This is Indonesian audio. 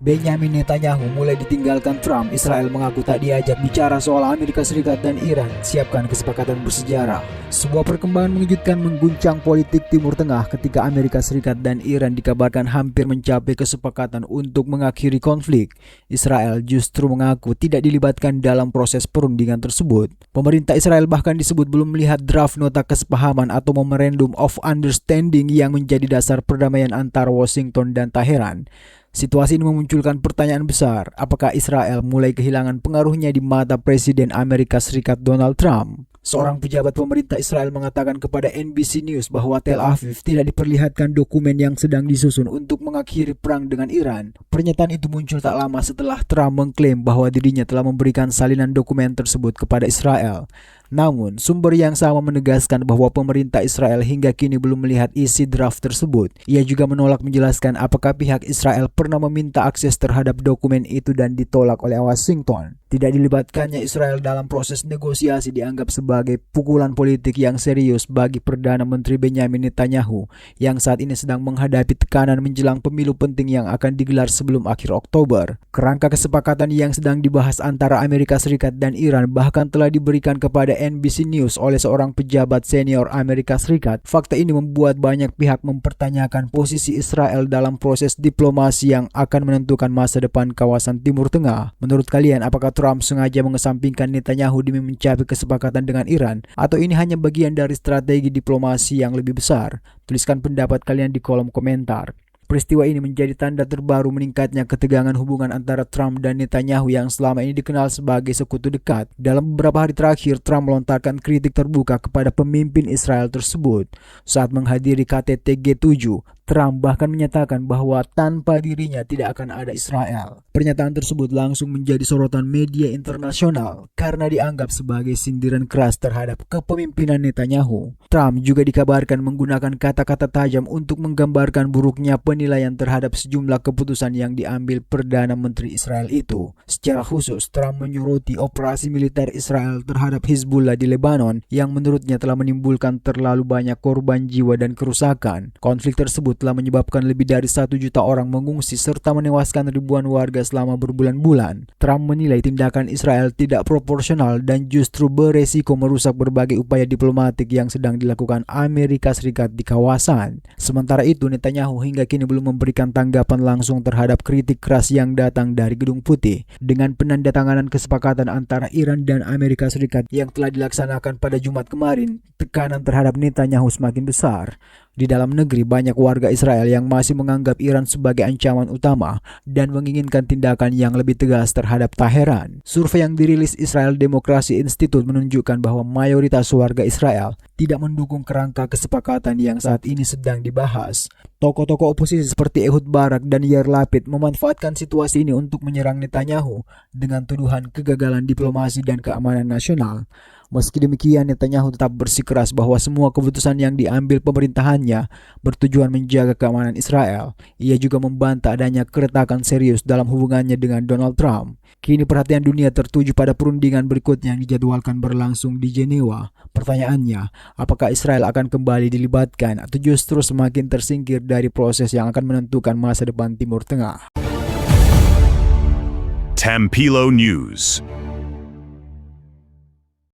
Benyamin Netanyahu mulai ditinggalkan Trump. Israel mengaku tak diajak bicara soal Amerika Serikat dan Iran siapkan kesepakatan bersejarah. Sebuah perkembangan mengejutkan mengguncang politik Timur Tengah ketika Amerika Serikat dan Iran dikabarkan hampir mencapai kesepakatan untuk mengakhiri konflik. Israel justru mengaku tidak dilibatkan dalam proses perundingan tersebut. Pemerintah Israel bahkan disebut belum melihat draft nota kesepahaman atau Memorandum of Understanding yang menjadi dasar perdamaian antara Washington dan Teheran. Situasi ini memunculkan pertanyaan besar, apakah Israel mulai kehilangan pengaruhnya di mata Presiden Amerika Serikat Donald Trump? Seorang pejabat pemerintah Israel mengatakan kepada NBC News bahwa Tel Aviv tidak diperlihatkan dokumen yang sedang disusun untuk mengakhiri perang dengan Iran. Pernyataan itu muncul tak lama setelah Trump mengklaim bahwa dirinya telah memberikan salinan dokumen tersebut kepada Israel. Namun, sumber yang sama menegaskan bahwa pemerintah Israel hingga kini belum melihat isi draft tersebut. Ia juga menolak menjelaskan apakah pihak Israel pernah meminta akses terhadap dokumen itu dan ditolak oleh Washington. Tidak dilibatkannya Israel dalam proses negosiasi dianggap sebagai pukulan politik yang serius bagi Perdana Menteri Benyamin Netanyahu yang saat ini sedang menghadapi tekanan menjelang pemilu penting yang akan digelar sebelum akhir Oktober. Kerangka kesepakatan yang sedang dibahas antara Amerika Serikat dan Iran bahkan telah diberikan kepada NBC News oleh seorang pejabat senior Amerika Serikat. Fakta ini membuat banyak pihak mempertanyakan posisi Israel dalam proses diplomasi yang akan menentukan masa depan kawasan Timur Tengah. Menurut kalian, apakah Trump sengaja mengesampingkan Netanyahu demi mencapai kesepakatan dengan Iran, atau ini hanya bagian dari strategi diplomasi yang lebih besar? Tuliskan pendapat kalian di kolom komentar. Peristiwa ini menjadi tanda terbaru meningkatnya ketegangan hubungan antara Trump dan Netanyahu yang selama ini dikenal sebagai sekutu dekat. Dalam beberapa hari terakhir, Trump melontarkan kritik terbuka kepada pemimpin Israel tersebut. Saat menghadiri KTT G7, Trump bahkan menyatakan bahwa tanpa dirinya tidak akan ada Israel. Pernyataan tersebut langsung menjadi sorotan media internasional karena dianggap sebagai sindiran keras terhadap kepemimpinan Netanyahu. Trump juga dikabarkan menggunakan kata-kata tajam untuk menggambarkan buruknya penilaian terhadap sejumlah keputusan yang diambil Perdana Menteri Israel itu. Secara khusus, Trump menyoroti operasi militer Israel terhadap Hizbullah di Lebanon yang menurutnya telah menimbulkan terlalu banyak korban jiwa dan kerusakan. Konflik tersebut telah menyebabkan lebih dari 1 juta orang mengungsi serta menewaskan ribuan warga selama berbulan-bulan. Trump menilai tindakan Israel tidak proporsional dan justru beresiko merusak berbagai upaya diplomatik yang sedang dilakukan Amerika Serikat di kawasan. Sementara itu, Netanyahu hingga kini belum memberikan tanggapan langsung terhadap kritik keras yang datang dari Gedung Putih. Dengan penandatanganan kesepakatan antara Iran dan Amerika Serikat yang telah dilaksanakan pada Jumat kemarin, tekanan terhadap Netanyahu semakin besar. Di dalam negeri, banyak warga Israel yang masih menganggap Iran sebagai ancaman utama dan menginginkan tindakan yang lebih tegas terhadap Teheran. Survei yang dirilis Israel Democracy Institute menunjukkan bahwa mayoritas warga Israel tidak mendukung kerangka kesepakatan yang saat ini sedang dibahas. Tokoh-tokoh oposisi seperti Ehud Barak dan Yair Lapid memanfaatkan situasi ini untuk menyerang Netanyahu dengan tuduhan kegagalan diplomasi dan keamanan nasional. Meski demikian, Netanyahu tetap bersikeras bahwa semua keputusan yang diambil pemerintahannya bertujuan menjaga keamanan Israel. Ia juga membantah adanya keretakan serius dalam hubungannya dengan Donald Trump. Kini perhatian dunia tertuju pada perundingan berikutnya yang dijadwalkan berlangsung di Jenewa. Pertanyaannya, apakah Israel akan kembali dilibatkan atau justru semakin tersingkir dari proses yang akan menentukan masa depan Timur Tengah? Tampilo News.